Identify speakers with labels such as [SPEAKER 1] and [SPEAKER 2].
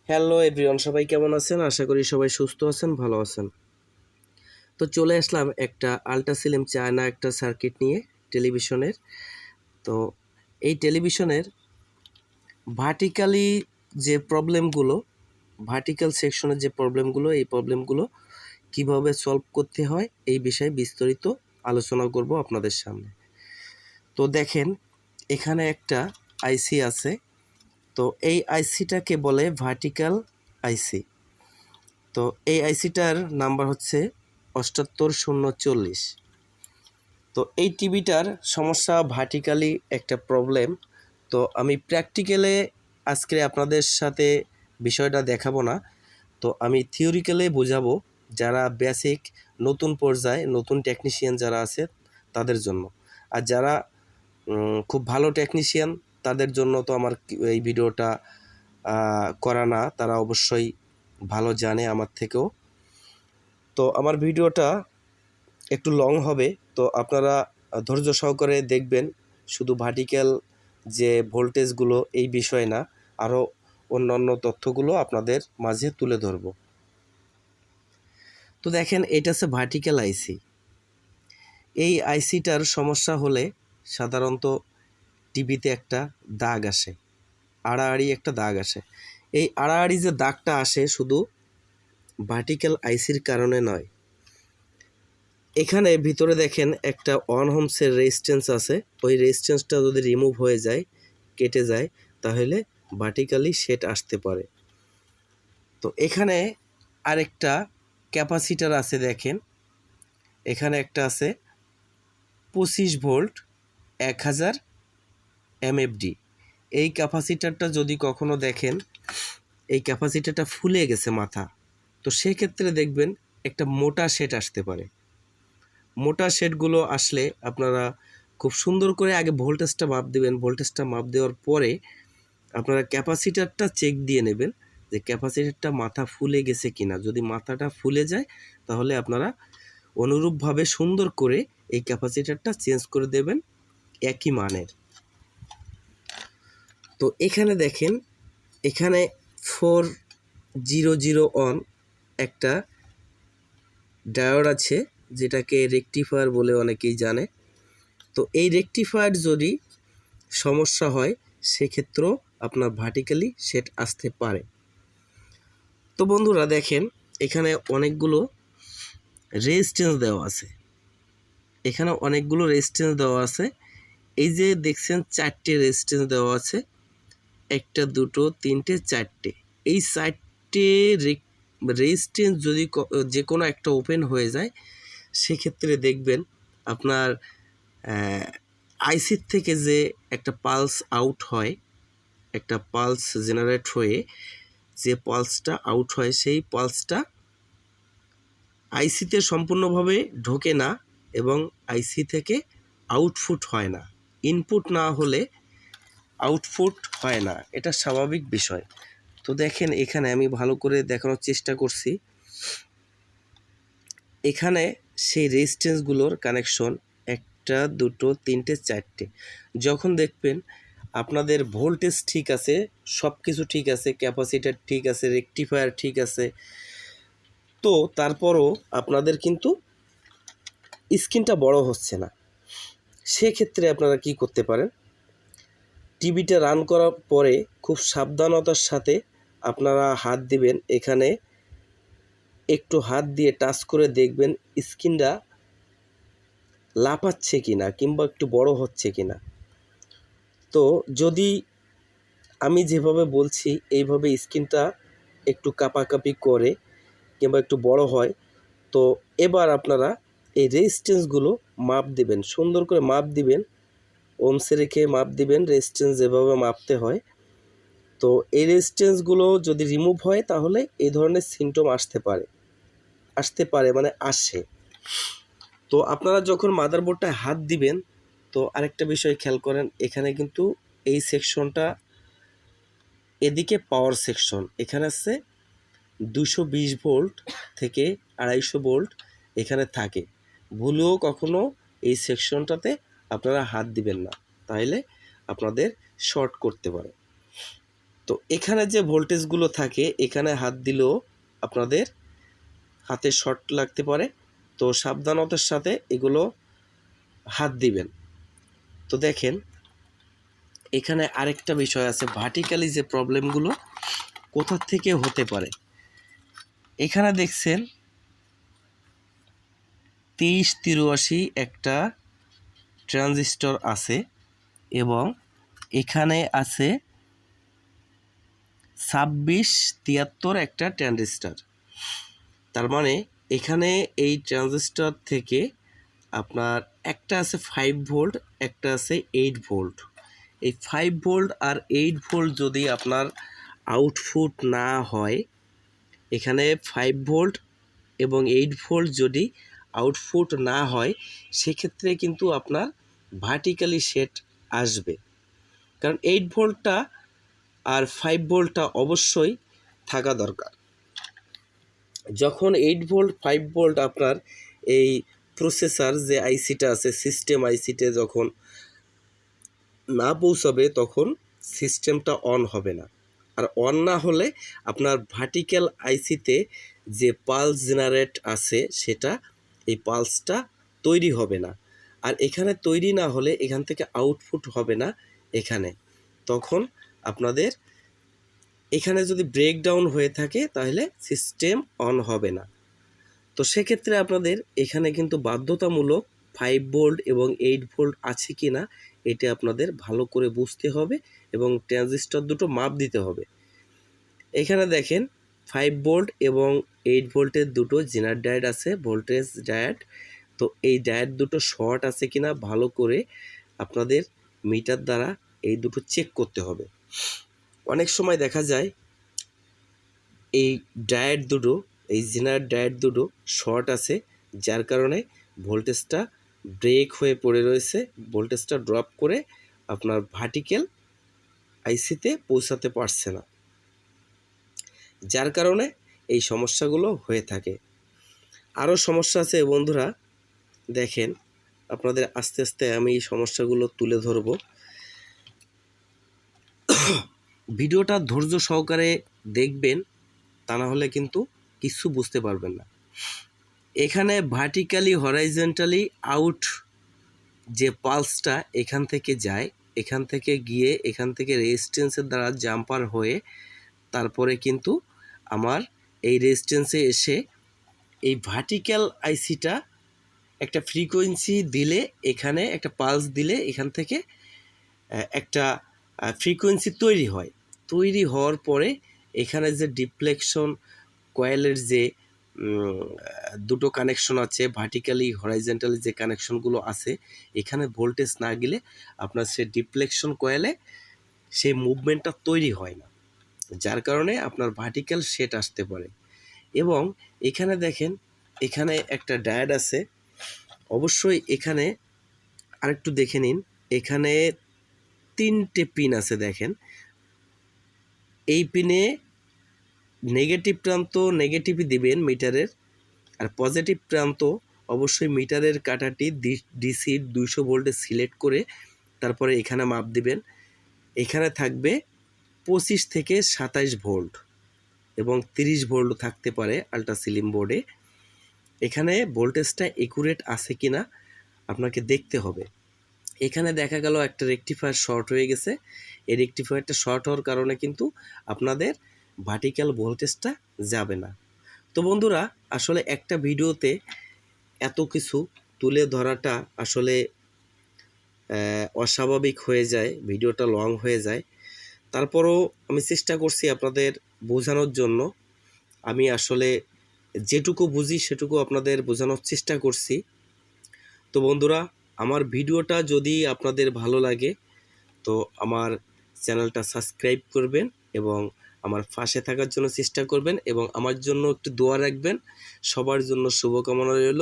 [SPEAKER 1] Hello everyone, সবাই কেমন আছেন? আশা করি সবাই সুস্থ আছেন, ভালো আছেন। তো চলে আসলাম একটা আল্ট্রা স্লিম চায়না একটা সার্কিট নিয়ে টেলিভিশনের। তো এই টেলিভিশনের ভার্টিক্যালি যে প্রবলেমগুলো, ভার্টিক্যাল সেকশনের যে প্রবলেমগুলো, এই প্রবলেমগুলো কিভাবে সলভ করতে হয় এই বিষয়ে বিস্তারিত আলোচনা করব আপনাদের সামনে। তো দেখেন, এখানে একটা আইসি আছে। তো এই আইসিটাকে বলে ভার্টিক্যাল আইসি। তো এই আইসিটার নাম্বার হচ্ছে 78040। তো এই টিভিটার সমস্যা ভার্টিক্যালি একটা প্রবলেম। তো আমি প্র্যাকটিক্যালে আজকে আপনাদের সাথে বিষয়টা দেখাবো না, তো আমি থিওরিক্যালে বোঝাবো যারা বেসিক নতুন পর্যায়ে নতুন টেকনিশিয়ান যারা আছে তাদের জন্য। আর যারা খুব ভালো টেকনিশিয়ান তাদের জন্য তো আমার এই ভিডিওটা করা না, তারা অবশ্যই ভালো জানে আমার থেকেও। তো আমার ভিডিওটা একটু লং হবে, তো আপনারা ধৈর্য সহকারে দেখবেন। শুধু ভার্টিক্যাল যে ভোল্টেজগুলো এই বিষয় না, আরও অন্যান্য তথ্যগুলো আপনাদের মাঝে তুলে ধরব। তো দেখেন, এটা হচ্ছে ভার্টিক্যাল আইসি। এই আইসিটার সমস্যা হলে সাধারণত টিভিতে একটা দাগ আসে, আড়াআড়ি একটা দাগ আসে। এই আড়াআড়ি যে দাগটা আসে শুধু ভার্টিক্যাল আইসির কারণে নয়। এখানে ভিতরে দেখেন একটা ওয়ান হোমসের রেজিস্ট্যান্স আছে। ওই রেজিস্ট্যান্সটা যদি রিমুভ হয়ে যায়, কেটে যায়, তাহলে ভার্টিক্যালি শেড আসতে পারে। তো এখানে আরেকটা ক্যাপাসিটার আছে, দেখেন এখানে একটা আছে 25 ভোল্ট 1000 এমএফডি। এই ক্যাপাসিটারটা যদি কখনো দেখেন এই ক্যাপাসিটারটা ফুলে গেছে মাথা, তো সেক্ষেত্রে দেখবেন একটা মোটা শেড আসতে পারে। মোটা শেডগুলো আসলে আপনারা খুব সুন্দর করে আগে ভোল্টেজটা মাপ দেবেন। ভোল্টেজটা মাপ দেওয়ার পরে আপনারা ক্যাপাসিটারটা চেক দিয়ে নেবেন যে ক্যাপাসিটারটা মাথা ফুলে গেছে কিনা। যদি মাথাটা ফুলে যায় তাহলে আপনারা অনুরূপভাবে সুন্দর করে এই ক্যাপাসিটারটা চেঞ্জ করে দেবেন একই মানের। তো এখানে দেখেন, এখানে 4001 একটা ডায়োড আছে, যেটাকে রেকটিফায়ার বলে অনেকেই জানে। তো এই রেকটিফায়ার যদি সমস্যা হয় সেক্ষেত্রেও আপনার ভার্টিক্যালি সেট আসতে পারে। তো বন্ধুরা দেখেন, এখানে অনেকগুলো রেজিস্ট্যান্স দেওয়া আছে। এখানে অনেকগুলো রেজিস্ট্যান্স দেওয়া আছে। এই যে দেখছেন 4টে রেজিস্ট্যান্স দেওয়া আছে, 1টা 2টো 3টে 4টে। এই 4টে রেজিস্ট্যান্স যদি যে কোনো একটা ওপেন হয়ে যায় সেক্ষেত্রে দেখবেন আপনার আইসির থেকে যে একটা পালস আউট হয়, একটা পালস জেনারেট হয়ে যে পালসটা আউট হয়, সেই পালসটা আইসিতে সম্পূর্ণভাবে ঢোকে না এবং আইসি থেকে আউটপুট হয় না। ইনপুট না হলে আউটপুট হয় না, এটা স্বাভাবিক বিষয়। তো দেখেন, এখানে আমি ভালো করে দেখানোর চেষ্টা করছি। এখানে সেই রেজিস্ট্যান্সগুলোর কানেকশন 1টা 2টো 3টে 4টে। যখন দেখবেন আপনাদের ভোল্টেজ ঠিক আছে, সব কিছু ঠিক আছে, ক্যাপাসিটার ঠিক আছে, রেকটিফায়ার ঠিক আছে, তো তারপরও আপনাদের কিন্তু স্ক্রিনটা বড় হচ্ছে না। সেক্ষেত্রে আপনারা কি করতে পারেন, টিভিটা রান করার পরে খুব সাবধানতার সাথে আপনারা হাত দিবেন, এখানে একটু হাত দিয়ে টাচ করে দেখবেন স্ক্রিনটা লাফাচ্ছে কিনা কিংবা একটু বড় হচ্ছে কিনা। তো যদি আমি যেভাবে বলছি এইভাবে স্ক্রিনটা একটু কাঁপাকাঁপি করে কিংবা একটু বড় হয়, তো এবার আপনারা এই রেজিস্ট্যান্সগুলো মাপ দিবেন, সুন্দর করে মাপ দিবেন, ওমসে রেখে মাপ দিবেন। রেজিস্ট্যান্স যেভাবে মাপতে হয়, তো এই রেজিস্ট্যান্সগুলো যদি রিমুভ হয় তাহলে এই ধরনের সিমটম আসতে পারে মানে আসে। তো আপনারা যখন মাদারবোর্ডটায় হাত দিবেন, তো আরেকটা বিষয় খেয়াল করেন, এখানে কিন্তু এই সেকশনটা, এদিকে পাওয়ার সেকশন, এখানে আছে 220 ভোল্ট থেকে 250 ভোল্ট এখানে থাকে। ভুলেও কখনো এই সেকশনটাতে আপনারা হাত দিবেন না, তাইলে আপনাদের শর্ট করতে পারে। তো তো এখানে যে ভোল্টেজগুলো থাকে এখানে হাত দিলেও আপনাদের হাতে শর্ট লাগতে পারে, তো সাবধানতার সাথে এগুলো হাত দিবেন। তো দেখেন এখানে আরেকটা বিষয় আছে, ভার্টিক্যালি যে প্রবলেমগুলো কোথা থেকে হতে পারে। এখানে দেখছেন 2383 একটা ট্রানজিস্টর আছে এবং এখানে আছে 2673 একটা ট্রানজিস্টর। তার মানে এখানে এই ট্রানজিস্টর থেকে আপনার একটা আছে 5 ভোল্ট, একটা আছে 8 ভোল্ট। এই 5 ভোল্ট আর 8 ভোল্ট যদি আপনার আউটপুট না হয়, এখানে 5 ভোল্ট এবং 8 ভোল্ট যদি আউটপুট না হয়, সেক্ষেত্রে কিন্তু আপনার ভার্টিক্যালি সেট আসবে। কারণ 8 ভোল্টটা আর 5 ভোল্টটা অবশ্যই থাকা দরকার। যখন 8 ভোল্ট 5 ভোল্ট আপনার এই প্রসেসর যে আইসিটা আছে, সিস্টেম আইসিতে যখন না পৌঁছাবে, তখন সিস্টেমটা অন হবে না। আর অন না হলে আপনার ভার্টিক্যাল আইসিতে যে পালস জেনারেট আছে সেটা, এই পালসটা তৈরি হবে না। আর এখানে তৈরি না হলে এখান থেকে আউটপুট হবে না এখানে, তখন আপনাদের এখানে যদি ব্রেকডাউন হয়ে থাকে তাহলে সিস্টেম অন হবে না। তো সেক্ষেত্রে আপনাদের এখানে কিন্তু বাধ্যতামূলক 5 ভোল্ট এবং 8 ভোল্ট আছে কি না এটা আপনাদের ভালো করে বুঝতে হবে এবং ট্রানজিস্টর দুটো মাপ দিতে হবে। এখানে দেখেন 5 ভোল্ট এবং 8 ভোল্টের দুটো জেনার ডায়োড আছে, ভোল্টেজ ডায়োড। তো এই ডায়োড দুটো শর্ট আছে কিনা ভালো করে আপনাদের মিটার দ্বারা এই দুটো চেক করতে হবে। অনেক সময় দেখা যায় এই ডায়োড দুটো, এই জেনার ডায়োড দুটো শর্ট আছে, যার কারণে ভোল্টেজটা ব্রেক হয়ে পড়ে রয়েছে, ভোল্টেজটা ড্রপ করে আপনার ভার্টিক্যাল আইসিতে পৌঁছাতে পারছে না, যার কারণে এই সমস্যাগুলো হয়ে থাকে। আরও সমস্যা আছে বন্ধুরা, দেখেন আপনাদের আস্তে আস্তে আমি এই সমস্যাগুলো তুলে ধরব। ভিডিওটা ধৈর্য সহকারে দেখবেন, তা না হলে কিন্তু কিছু বুঝতে পারবেন না। এখানে ভার্টিক্যালি হরাইজন্টালি আউট যে পালসটা এখান থেকে যায়, এখান থেকে গিয়ে এখান থেকে রেজিস্ট্যান্সের দ্বারা জাম্পার হয়ে তারপরে কিন্তু আমার এই রেজিস্ট্যান্সে এসে এই ভার্টিক্যাল আইসিটা একটা ফ্রিকোয়েন্সি দিলে, এখানে একটা পালস দিলে এখান থেকে একটা ফ্রিকোয়েন্সি তৈরি হয়। তৈরি হওয়ার পরে এখানে যে ডিফ্লেকশন কয়েলের যে দুটো কানেকশন আছে, ভার্টিক্যালি হরাইজন্টালি যে কানেকশনগুলো আছে, এখানে ভোল্টেজ না গেলে আপনার সে ডিফ্লেকশন কয়েলে সেই মুভমেন্টটা তৈরি হয় না, যার কারণে আপনার ভার্টিক্যাল সেট আসতে পারে। এবং এখানে দেখেন এখানে একটা ডায়োড আছে, অবশ্যই এখানে আরেকটু দেখে নিন, এখানে 3টে পিন আছে। দেখেন এই পিনে নেগেটিভ প্রান্ত নেগেটিভই দিবেন মিটারের, আর পজিটিভ প্রান্ত অবশ্যই মিটারের কাঁটাটি ডিসি 200 ভোল্টে সিলেক্ট করে তারপরে এখানে মাপ দিবেন। এখানে থাকবে 25 থেকে 27 ভোল্ট এবং 30 ভোল্ট থাকতে পারে আল্ট্রাসিলিম বোর্ডে। এখানে ভোল্টেজটা একুরেট আছে কিনা আপনাকে দেখতে হবে। এখানে দেখা গেল একটা রেকটিফায়ার শর্ট হয়ে গেছে, এই রেকটিফায়ারটা শর্ট হওয়ার কারণে কিন্তু আপনাদের ভার্টিক্যাল ভোল্টেজটা যাবে না। তো বন্ধুরা, আসলে একটা ভিডিওতে এত কিছু তুলে ধরাটা আসলে অস্বাভাবিক হয়ে যায়, ভিডিওটা লং হয়ে যায়। তারপরও আমি চেষ্টা করছি আপনাদের বোঝানোর জন্য। আমি আসলে যেটুকু বুঝি সেটুকু আপনাদের বোঝানোর চেষ্টা করছি। তো বন্ধুরা, আমার ভিডিওটা যদি আপনাদের ভালো লাগে তো আমার চ্যানেলটা সাবস্ক্রাইব করবেন এবং আমার পাশে থাকার জন্য চেষ্টা করবেন এবং আমার জন্য একটু দোয়া রাখবেন। সবার জন্য শুভকামনা রইল।